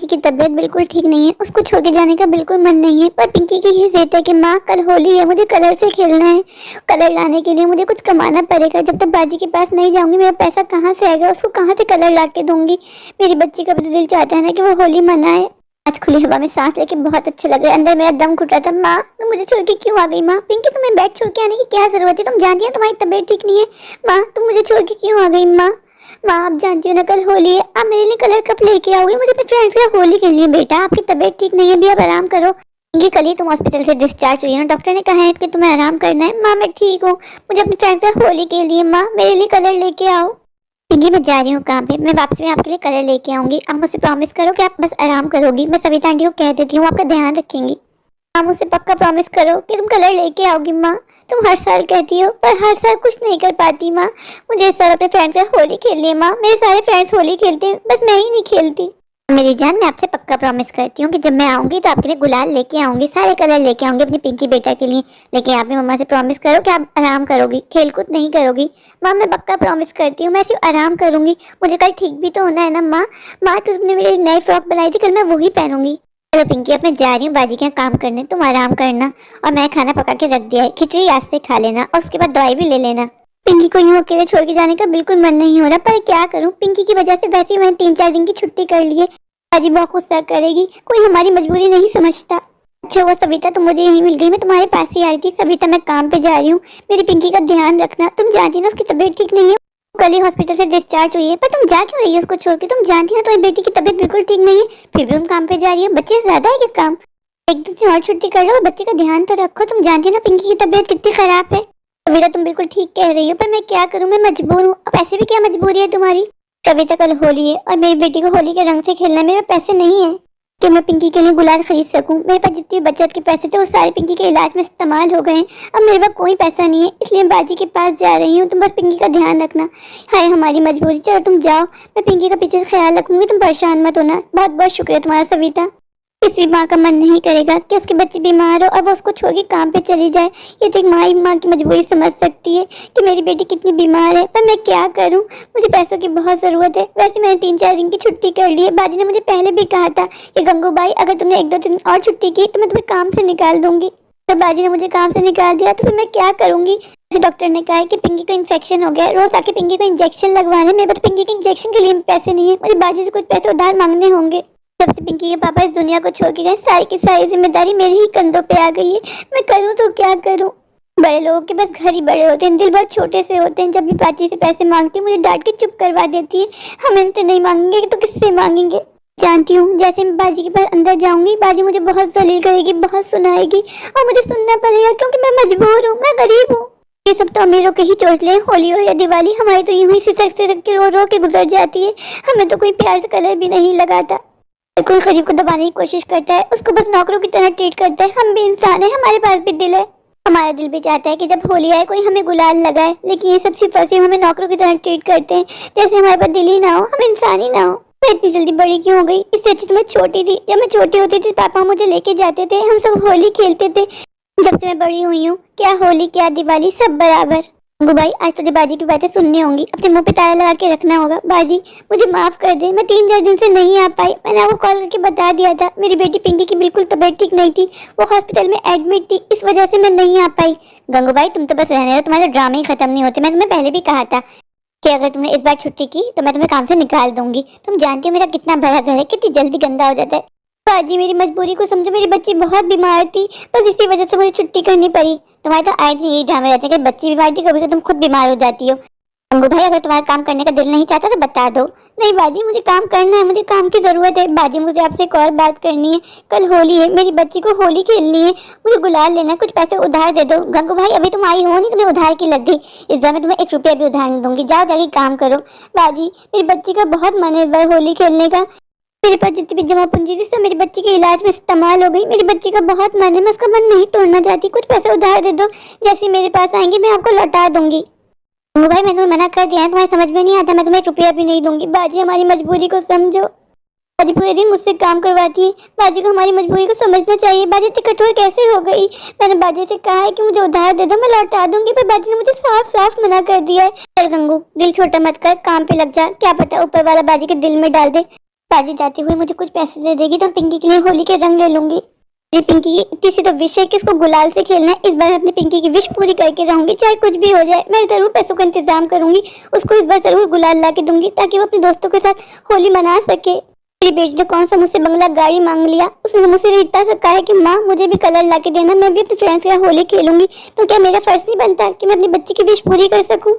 की तबीयत बिल्कुल ठीक नहीं है, उसको छोड़ के जाने का बिल्कुल मन नहीं है, पर पिंकी की ही जिद है कि माँ कल होली है, मुझे कलर से खेलना है। कलर लाने के लिए मुझे कुछ कमाना पड़ेगा। जब तक बाजी के पास नहीं जाऊंगी मेरा पैसा कहाँ से आएगा, उसको कहाँ से कलर ला के दूंगी। मेरी बच्ची का भी दिल चाहता है ना कि वो होली मनाए। आज खुली हवा में सांस लेके बहुत अच्छा लग रहा है, अंदर मेरा दम घुट रहा था। माँ तुम मुझे छोड़ के क्यों आ गई? माँ पिंकी तुम्हें बेड छोड़ के आने की क्या जरूरत है? तुम जानती हो तुम्हारी तबीयत ठीक नहीं है। माँ तुम मुझे छोड़ के क्यों आ गई? माँ माँ आप जानती हो ना कल होली है, आप मेरे लिए कलर कप लेके आओगे? मुझे अपने फ्रेंड्स के साथ होली खेलनी है। बेटा आपकी तबीयत ठीक नहीं है, अभी आप आराम करो। पिंकी कल ही तुम हॉस्पिटल से डिस्चार्ज हुई है ना, डॉक्टर ने कहा है कि तुम्हें आराम करना है। माँ मैं ठीक हूँ, मुझे अपने फ्रेंड्स के साथ होली के लिए माँ मेरे लिए कलर लेके आओ। पिंकी मैं जा रही हूँ काम पे, मैं वापस में आपके लिए कलर लेके आऊंगी। आप मुझसे प्रॉमिस करो कि आप बस आराम करोगी। मैं सविता आंटी को कह देती हूँ, आपका ध्यान रखेंगी। आप मुझसे पक्का प्रॉमिस करो कि तुम कलर लेके आओगी। माँ तुम हर साल कहती हो पर हर साल कुछ नहीं कर पाती। माँ मुझे इस साल अपने फ्रेंड्स के साथ होली खेलनी है। माँ मेरे सारे फ्रेंड्स होली खेलते हैं, बस मैं ही नहीं खेलती। मेरी जान मैं आपसे पक्का प्रॉमिस करती हूँ कि जब मैं आऊंगी तो आपके लिए गुलाल लेके आऊंगी, सारे कलर लेके आऊंगी अपनी पिंकी बेटा के लिए। लेकिन आप भी मम्मा से प्रॉमिस करो कि आप आराम करोगी, खेल कूद नहीं करोगी। माँ मैं पक्का प्रॉमिस करती हूँ, मैं सिर्फ आराम करूंगी। मुझे कल ठीक भी तो होना है ना। माँ माँ तुमने मेरी नई फ्रॉक बनाई थी, कल मैं वही पहनूंगी। चलो पिंकी अब मैं जा रही हूँ बाजी के यहाँ काम करने, तुम आराम करना। और मैं खाना पका के रख दिया है, खिचड़ी आज से खा लेना और उसके बाद दवाई भी ले लेना। पिंकी को यूं अकेले छोड़ के जाने का बिल्कुल मन नहीं हो रहा, पर क्या करूं, पिंकी की वजह से वैसे ही मैंने 3-4 दिन की छुट्टी कर ली है। बाजी बहुत गुस्सा करेगी, कोई हमारी मजबूरी नहीं समझता। अच्छा हुआ सविता तुम मुझे यहीं मिल गई, मैं तुम्हारे पास ही आई थी। सविता मैं काम पे जा रही हूँ, मेरी पिंकी का ध्यान रखना। तुम जानती ना उसकी तबीयत ठीक नहीं है, कल ही हॉस्पिटल से डिस्चार्ज हुई है। पर तुम जा क्यों रही हो उसको छोड़ के? तुम जानती हो तुम्हारी बेटी की तबीयत बिल्कुल ठीक नहीं है, फिर भी तुम काम पे जा रही हो। बच्चे से ज्यादा है क्या काम? 1-2 दिन और छुट्टी कर लो, बच्चे का ध्यान तो रखो। तुम जानती हो ना पिंकी की तबीयत कितनी खराब है। कविता तुम बिल्कुल ठीक कह रही हो, पर मैं क्या करूं, मैं मजबूर हूँ। अब ऐसे भी क्या मजबूरी है तुम्हारी? कविता कल होली है और मेरी बेटी को होली के रंग से खेलना है। मेरे पैसे नहीं है कि मैं पिंकी के लिए गुलाल खरीद सकूं। मेरे पास जितनी बचत के पैसे थे वो सारे पिंकी के इलाज में इस्तेमाल हो गए। अब मेरे पास कोई पैसा नहीं है, इसलिए मैं बाजी के पास जा रही हूँ। तुम बस पिंकी का ध्यान रखना। हाय हमारी मजबूरी, चलो तुम जाओ, मैं पिंकी का पीछे से ख्याल रखूंगी। तुम परेशान मत होना। बहुत बहुत शुक्रिया तुम्हारा सविता। किसी माँ का मन नहीं करेगा कि उसके बच्चे बीमार हो और वो उसको छोड़ के काम पे चली जाए। ये तो एक माँ की मजबूरी समझ सकती है कि मेरी बेटी कितनी बीमार है, पर मैं क्या करूं, मुझे पैसों की बहुत ज़रूरत है। वैसे मैंने 3-4 दिन की छुट्टी कर ली है। बाजी ने मुझे पहले भी कहा था कि गंगूबाई अगर तुमने 1-2 दिन और छुट्टी की तो मैं तुम्हें काम से निकाल दूंगी। तो बाजी ने मुझे काम से निकाल दिया तो फिर मैं क्या करूंगी? डॉक्टर ने कहा है कि पिंकी को इन्फेक्शन हो गया, रोज आके पिंकी को इंजेक्शन लगवाने। मेरे पास पिंकी के इंजेक्शन के लिए पैसे नहीं है, मुझे बाजी से कुछ पैसे उधार मांगने होंगे। जब से पिंकी के पापा इस दुनिया को छोड़ के गए, सारी की सारी जिम्मेदारी मेरे ही कंधों पे आ गई है। मैं करूँ तो क्या करूँ? बड़े लोगों के बस घर ही बड़े होते हैं, दिल बहुत छोटे से होते हैं। जब भी बाजी से पैसे मांगती हूँ मुझे डांट के चुप करवा देती है। हम इनसे नहीं मांगेंगे तो किससे मांगेंगे? जानती हूँ जैसे मैं बाजी के पास अंदर जाऊंगी बाजी मुझे बहुत जलील करेगी, बहुत सुनाएगी और मुझे सुनना पड़ेगा क्योंकि मैं मजबूर हूँ, मैं गरीब हूँ। ये सब तो अमीरों के ही चोचले, होली हो या दिवाली हमारी तो यूं ही सिसक के रो रो के गुजर जाती है। हमें तो कोई प्यार से कलर भी नहीं लगाता। कोई गरीब को दबाने की कोशिश करता है, उसको बस नौकरों की तरह ट्रीट करता है। हम भी इंसान है, हमारे पास भी दिल है। हमारा दिल भी चाहता है कि जब होली आए कोई हमें गुलाल लगाए, लेकिन ये सब सिर्फ और सिर्फ हमें नौकरों की तरह ट्रीट करते हैं, जैसे हमारे पास दिल ही ना हो, हम इंसान ही ना हो। मैं इतनी जल्दी बड़ी क्यों हो गई? इससे अच्छी तो मैं छोटी थी। जब मैं छोटी होती थी पापा मुझे लेके जाते थे, हम सब होली खेलते थे। जब से मैं बड़ी हुई हूँ क्या होली क्या दिवाली सब बराबर। भाई आज तुझे बाजी की बातें सुननी होंगी, अपने मुंह पे ताला लगा के रखना होगा। बाजी मुझे माफ कर दे, मैं 3-4 दिन से नहीं आ पाई। मैंने आपको कॉल करके बता दिया था मेरी बेटी पिंकी की बिल्कुल तबीयत ठीक नहीं थी, वो हॉस्पिटल में एडमिट थी, इस वजह से मैं नहीं आ पाई। गंगूबाई तुम तो बस रहने दो, तुम्हारे ड्रामे ही खत्म नहीं होते। मैं तुम्हें पहले भी कहा था कि अगर तुमने इस बार छुट्टी की तो मैं तुम्हें काम से निकाल दूंगी। तुम जानती हो मेरा कितना बड़ा घर है, कितनी जल्दी गंदा हो जाता है। बाजी मेरी मजबूरी को समझो, मेरी बच्ची बहुत बीमार थी, बस इसी वजह से मुझे छुट्टी करनी पड़ी। तुम्हारे तो आए दिन यही ड्रामे रहते हैं कि बच्ची बीमार थी, कभी तुम खुद बीमार हो जाती हो। गंगू भाई अगर तुम्हारा काम करने का दिल नहीं चाहता तो बता दो। नहीं बाजी मुझे काम करना है, मुझे काम की जरूरत है। बाजी मुझे आपसे एक और बात करनी है, कल होली है, मेरी बच्ची को होली खेलनी है, मुझे गुलाल लेना है, कुछ पैसे उधार दे दो। गंगू भाई अभी तुम आई हो नहीं, तुम्हें उधार की लग गई, इस बार मैं तुम्हें 1 रुपया भी उधार नहीं दूंगी। जाओ जाके काम करो। बाजी मेरी बच्ची का बहुत मन है इस बार होली खेलने का, मेरे पास जितनी भी जमा पूंजी थी सब मेरी बच्ची के इलाज में इस्तेमाल हो गई। मेरी बच्ची का बहुत मन है, मैं उसका मन नहीं तोड़ना चाहती। कुछ पैसे उधार दे दो, जैसे मेरे पास आएंगे मैं आपको लौटा दूंगी। भाई मैंने तुम्हें मना कर दिया है, तुम्हारी समझ में नहीं आता, मैं तुम्हें 1 रुपया भी नहीं दूंगी। बाजी हमारी मजबूरी को समझो। बाजी पूरे दिन मुझसे काम करवाती है, बाजी को हमारी मजबूरी को समझना चाहिए। बाजी इतनी कठोर कैसे हो गई? मैंने बाजी से कहा है कि मुझे उधार दे दो, मैं लौटा दूंगी, पर बाजी ने मुझे साफ साफ मना कर दिया है। चल गंगू दिल छोटा मत कर, काम पे लग जा, क्या पता ऊपर वाला बाजी के दिल में डाल दे बाजी जाते हुए मुझे कुछ पैसे दे देगी तो पिंकी के लिए होली के रंग ले लूंगी। मेरी पिंकी की इतनी सी तो विश है कि उसको गुलाल से खेलना है। इस बार मैं अपनी पिंकी की विश पूरी करके रहूंगी, चाहे कुछ भी हो जाए। मैं जरूर पैसों का इंतजाम करूंगी, उसको इस बार जरूर गुलाल ला के दूंगी ताकि वो अपने दोस्तों के साथ होली मना सके। मेरी बेटी ने कौन सा मुझसे बंगला गाड़ी मांग लिया, उसने मुझसे इतना सा कहा है कि माँ मुझे भी कलर ला के देना, मैं भी अपने फ्रेंड्स के साथ होली खेलूंगी। तो क्या मेरा फर्ज नहीं बनता कि मैं अपनी बच्ची की विश पूरी कर सकूं?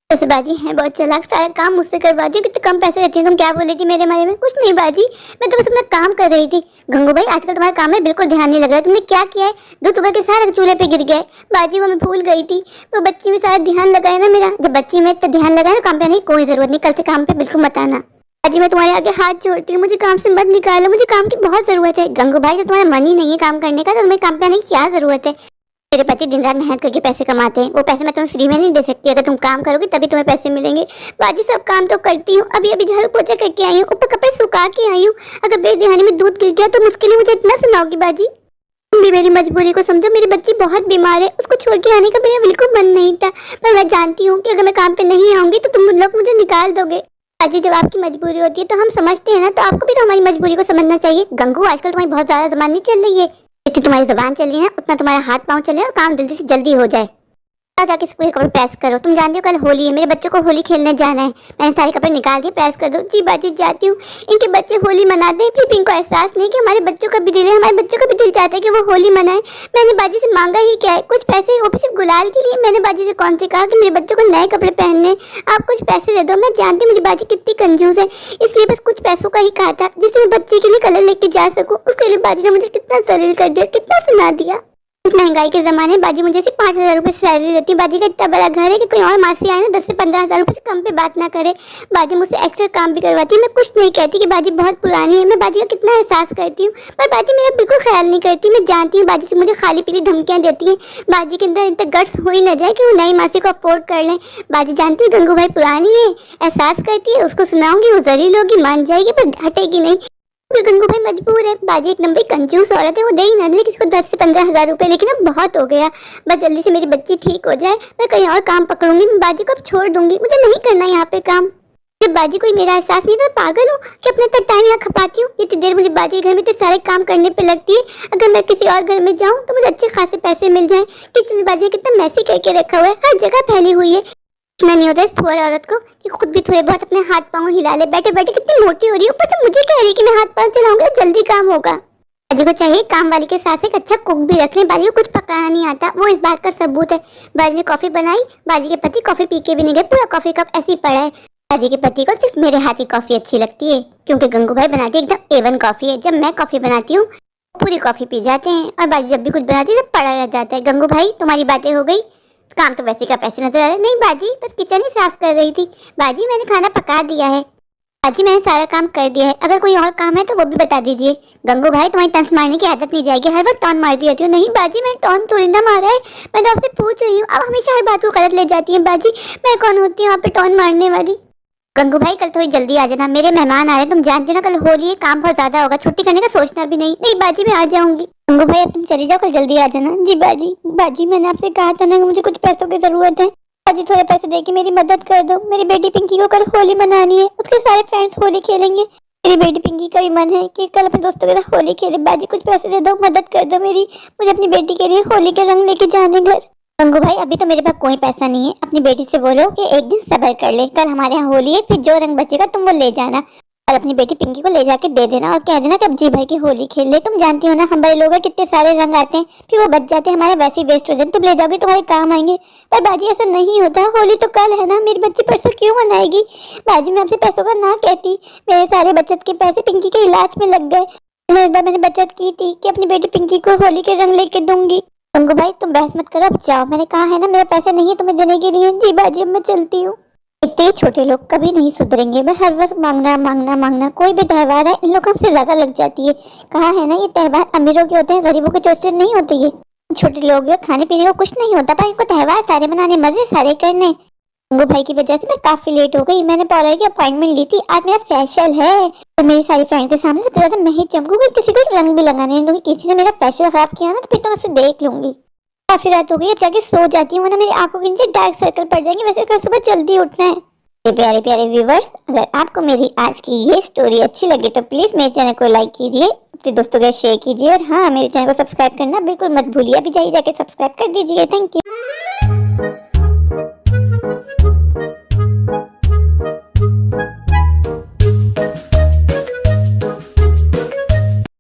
वैसे बाजी है बहुत चालाक, सारा काम मुझसे करवाती हूँ। कितने कम पैसे रहती है। तुम क्या बोली थी मेरे बारे में? कुछ नहीं बाजी, मैं तो बस अपना काम कर रही थी। गंगू भाई आजकल तुम्हारा काम में बिल्कुल ध्यान नहीं लग रहा है। तुमने क्या किया है? दूध उबल के सारा चूल्हे पे गिर गया है। बाजी वो मैं भूल गई थी, वो बच्ची में सारा ध्यान लगाया ना मेरा। जब बच्ची में इतना ध्यान लगाया तो काम पे नहीं, कोई जरूरत नहीं, कल से काम पे बिल्कुल मत आना। बाजी मैं तुम्हारे आगे हाथ जोड़ती हूँ, मुझे काम से मत निकालो, मुझे काम की बहुत जरूरत है। गंगू भाई जब तुम्हारा मन ही नहीं है काम करने का तो तुम्हें काम पे आने की क्या जरूरत है? मेरे पति दिन रात मेहनत करके पैसे कमाते हैं, वो पैसे मैं तुम्हें फ्री में नहीं दे सकती। अगर तुम काम करोगे तभी तुम्हें पैसे मिलेंगे। बाजी सब काम तो करती हूँ, अभी अभी झाड़ू पोछा करके आई हूँ, ऊपर कपड़े सुखा के आई हूँ। अगर बेदहानी में दूध गिर गया तो मुश्किल है, मुझे इतना सुनाओगी बाजी? तुम भी मेरी मजबूरी को समझो। मेरी बच्ची बहुत बीमार है, उसको छोड़ के आने का मेरा बिल्कुल मन नहीं था, पर मैं जानती हूँ कि अगर मैं काम पे नहीं आऊंगी तो तुम लोग मुझे निकाल दोगे। बाजी जब आपकी मजबूरी होती है तो हम समझते हैं ना, तो आपको भी तो हमारी मजबूरी को समझना चाहिए। गंगू आजकल तुम्हारी बहुत ज्यादा जबान नहीं चल रही है, जितनी तुम्हारी जबान चल रही है उतना तुम्हारा हाथ पाँव चले और काम जल्दी से जल्दी हो जाए। जाके पूरे कपड़े प्रेस करो। तुम जानती हो कल होली है, मेरे बच्चों को होली खेलने जाना है। मैंने सारे कपड़े निकाल दिए, प्रेस कर दो। जी बाजी जाती हूँ। इनके बच्चे होली मनाते हैं, फिर इनको एहसास नहीं कि हमारे बच्चों का भी दिल है, हमारे बच्चों का भी दिल चाहता है कि वो होली मनाए। मैंने बाजी से मांगा ही क्या है, कुछ पैसे, वो भी सिर्फ गुलाल के लिए। मैंने बाजी से कौन से कहा कि मेरे बच्चों को नए कपड़े पहनने, आप कुछ पैसे दे दो। मैं जानती हूँ मेरी बाजी कितनी कंजूस है, इसलिए बस कुछ पैसों का ही कहा था जिससे मैं बच्चे के लिए कलर लेके जा सकूँ। उसके लिए बाजी ने मुझे कितना जलील कर दिया, कितना सुना दिया। इस महंगाई के जमाने बाजी मुझे सिर्फ 5,000 रुपए सैलरी देती है। बाजी का इतना बड़ा घर है कि कोई और मासी आए ना 10 से 15,000 रुपए से कम पे बात ना करे। बाजी मुझसे एक्स्ट्रा काम भी करवाती है। मैं कुछ नहीं कहती कि बाजी बहुत पुरानी है, मैं बाजी का कितना एहसास करती हूँ, पर बाजी मेरा बिल्कुल ख्याल नहीं करती। मैं जानती हूँ बाजी से मुझे खाली पीली धमकियाँ देती है। बाजी के अंदर इतना गट्स हो ही न जाए कि वो नई मासी को अफोर्ड कर लें। बाजी जानती है गंगू भाई पुरानी है, एहसास करती है, उसको सुनाऊंगी, वो जलील होगी, मान जाएगी, पर हटेगी नहीं। गंगू भाई मजबूर है। बाजी एक नंबर कंजूस औरत है, वो दे ही ना दे किसी को 10 से 15,000 रुपए, लेकिन अब बहुत हो गया। बस जल्दी से मेरी बच्ची ठीक हो जाए, मैं कहीं और काम पकड़ूंगी। मैं बाजी को अब छोड़ दूंगी, मुझे नहीं करना यहाँ पे काम। जब बाजी को मेरा एहसास नहीं, तो मैं पागल हूँ कि अपना तक टाइम यहाँ खपाती हूँ। इतनी देर मुझे बाजी के घर में इतने सारे काम करने पे लगती है। अगर मैं किसी और घर में जाऊँ तो मुझे अच्छे खासे पैसे मिल जाए। किचन में बाजी कितना मैसी करके रखा हुआ है, हर जगह फैली हुई है। इतना नहीं होता इस पुअर औरत को कि खुद भी थोड़े बहुत अपने हाथ पाँव हिला ले। बैठे बैठे कितनी मोटी हो रही है, ऊपर से मुझे कह रही है कि मैं हाथ पाँव चलाऊंगी तो जल्दी काम होगा। बाजी को चाहिए काम वाली के साथ एक अच्छा कुक भी रख ले। बाजी को कुछ पकाना नहीं आता, वो इस बात का सबूत है। बाजी ने कॉफी बनाई, बाजी के पति कॉफी पी के भी नहीं गए, पूरा कॉफी कप ऐसे ही पड़ा है। बाजी के पति को सिर्फ मेरे हाथ की कॉफी अच्छी लगती है, क्योंकि गंगू भाई बनाती है एकदम A1 कॉफी है। जब मैं कॉफी बनाती हूँ पूरी कॉफी पी जाते हैं, और बाजी जब भी कुछ बनाती है तो पड़ा रह जाता है। गंगू भाई तुम्हारी बातें हो गई, काम तो वैसे का पैसे नजर आ रहे। नहीं बाजी बस किचन ही साफ कर रही थी। बाजी मैंने खाना पका दिया है, बाजी मैंने सारा काम कर दिया है। अगर कोई और काम है तो वो भी बता दीजिए। गंगू भाई तुम्हारी टंस मारने की आदत नहीं जाएगी, हर वक्त टॉन मारती रहती हो। नहीं बाजी मैंने टॉन थोड़ी ना मारा है, मैं तो आपसे पूछ रही हूँ। अब हमेशा हर बात को गलत ले जाती है बाजी, मैं कौन होती हूँ आप पे टॉन मारने वाली? गंगू भाई कल थोड़ी जल्दी आ जाना, मेरे मेहमान आ रहे हैं, तुम जानते हो ना कल होली है, काम बहुत ज्यादा होगा, छुट्टी करने का सोचना भी नहीं। नहीं बाजी मैं आ जाऊंगी। गंगू भाई अब तुम चली जाओ, कल जल्दी आ जाना। जी बाजी। बाजी मैंने आपसे कहा था ना कि मुझे कुछ पैसों की जरूरत है, बाजी थोड़े पैसे देके मेरी मदद कर दो। मेरी बेटी पिंकी को कल होली मनानी है, उसके सारे फ्रेंड्स होली खेलेंगे। मेरी बेटी पिंकी का भी मन है कि कल अपने दोस्तों के साथ होली खेले। बाजी कुछ पैसे दे दो, मदद कर दो मेरी, मुझे अपनी बेटी के लिए होली के रंग लेके जाने घर। गंगू भाई अभी तो मेरे पास कोई पैसा नहीं है, अपनी बेटी से बोलो कि एक दिन सब्र कर ले, कल हमारे यहाँ होली है, फिर जो रंग बचेगा तुम वो ले जाना और अपनी बेटी पिंकी को ले जाके दे देना और कह देना कि अब जी भाई की होली खेल ले। तुम जानती हो ना हम बड़े लोग हैं, कितने सारे रंग आते हैं, फिर वो बच जाते हैं, हमारे वैसे ही वेस्ट हो जाते। तुम ले जाओगे तुम्हारे काम आएंगे। पर बाजी ऐसा नहीं होता, होली तो कल है ना, मेरी बच्ची परसों क्यों मनाएगी? बाजी मैं आपसे पैसों का ना कहती, मेरे सारे बचत के पैसे पिंकी के इलाज में लग गए। मैंने बचत की थी कि अपनी बेटी पिंकी को होली के रंग लेके दूंगी। गंगू भाई तुम बहस मत करो, अब जाओ, मैंने कहा है ना मेरे पैसे नहीं है तुम्हें देने के लिए। जी बाजी अब मैं चलती हूँ। इतने छोटे लोग कभी नहीं सुधरेंगे, मैं हर वक्त मांगना मांगना मांगना। कोई भी त्योहार है इन लोगों से ज्यादा लग जाती है। कहा है ना ये त्योहार अमीरों के होते हैं, गरीबों के चोट से नहीं होते। ये छोटे लोग खाने पीने को कुछ नहीं होता, पर इनको त्योहार सारे मनाने, मजे सारे करने। गंगू भाई की वजह से मैं काफी लेट हो गई। मैंने पार्लर की अपॉइंटमेंट ली थी, आज मेरा फेशियल है तो मेरी सारी फ्रेंड के सामने सबसे ज्यादा मैं ही चमकूंगी, किसी को रंग भी लगाने दूंगी। किसी ने मेरा फेशियल खराब किया ना तो फिर तो मैं उसे देख लूंगी। काफी रात हो गई, अब जाके सो जाती हूँ, वरना मेरी आंखों के नीचे डार्क सर्कल पड़ जाएंगे। वैसे कल सुबह जल्दी उठना है। मेरे प्यारे प्यारे व्यूवर्स, अगर आपको मेरी आज की ये स्टोरी अच्छी लगी तो प्लीज मेरे चैनल को लाइक कीजिए, अपने दोस्तों के शेयर कीजिए और हाँ, मेरे चैनल को सब्सक्राइब करना बिल्कुल मत भूलिए। अभी जाइए जाके सब्सक्राइब कर दीजिए। Thank you.